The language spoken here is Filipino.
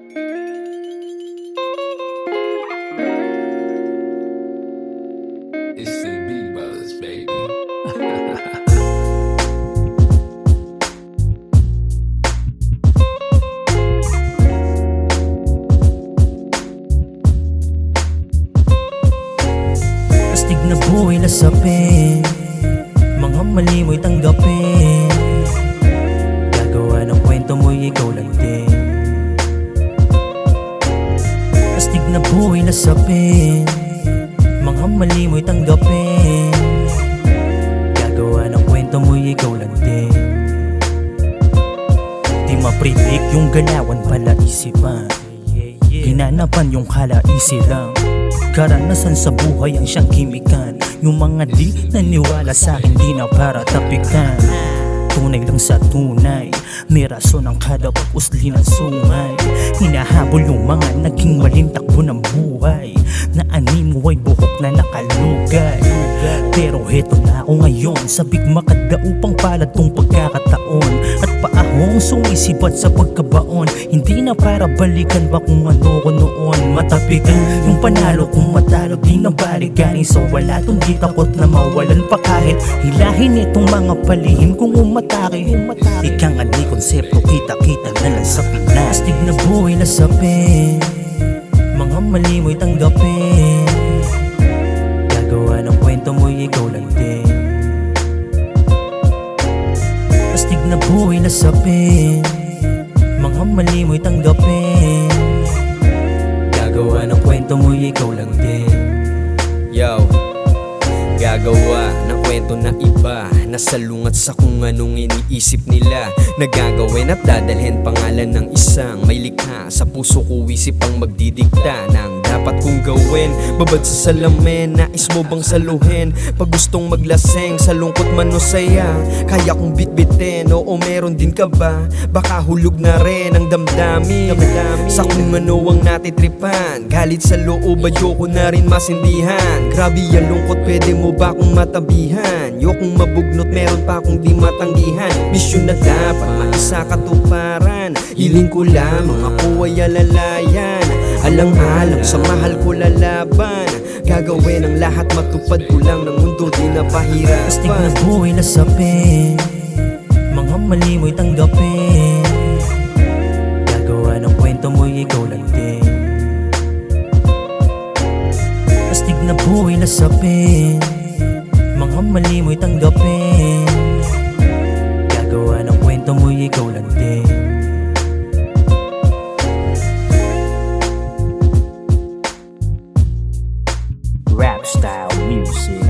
It's the Big Brothers, baby. Astig na buhay na sapin, mga mali mo'y tanggapin. Gagawa ng kwento mo'y ikaw lang din. Astig na buhay na sapin, mga mali mo'y tanggapin. Gagawa ng kwento mo'y ikaw lang din. Di ma-predict yung galawan pala isipan, hinanapan yung kalaisi lang. Karanasan sa buhay ang siyang kimikan. Yung mga di naniwala sa akin di na para tapikan. Tunay lang sa tunay, may rason ang kada pag-usli ng sungay. Hinahabol yung mga naging maling takbo ng buhay, na animo ay buhok na nakalugay. Pero heto na ako ngayon, sa bigma kadaupang palad tong pagkakataon. At paahong sumisipat sa pagkabaon, hindi na para balikan ba kung ano ko noon. Matapikan yung panalo kung matalo di na balikan. So wala tong di takot na mawalan pa kahit hilahin itong mga palihim kung umatake. Ikang ani konsepto kita-kita na lang sa Pinas. Astig na buhay na sapin, mga mali mo'y tanggapin. Gagawa ng kwento mo'y ikaw lang din. Astig na buhay na sapin, mga mali mo'y tanggapin. Gagawa ng kwento mo'y ikaw lang din. Yo, gagawa ng kwento na iba, nasalungat sa kung anong iniisip nila. Nagagawin at dadalhin pangalan ng isang may likha. Sa puso ko isip ang magdidikta ng dapat kong gawin. Babad sa salamin, nais mo bang saluhin? Pag gustong maglaseng, sa lungkot man o saya, kaya kong bitbitin, oo meron din ka ba? Baka hulog na rin ang damdamin sa kung ano ang natitripan. Galit sa loob, ayoko na rin masindihan. Grabe yung lungkot, pwede mo ba akong matabihan? Yokong mabugnot, meron pa akong di matanggihan. Misyon na dapat maisa katuparan. Hiling ko lamang ako ay alalayan. Alang-alang sa mahal ko lalaban. Gagawin ang lahat, matupad ko lang ng mundo di na pahirapan. Astig na buhay na sapin, mga mali mo'y tanggapin. Gagawa ng kwento mo'y ikaw lang din. Astig na buhay na sapin, mga mali mo'y tanggapin. Gagawa ng kwento mo'y ikaw lang din. Rap style music.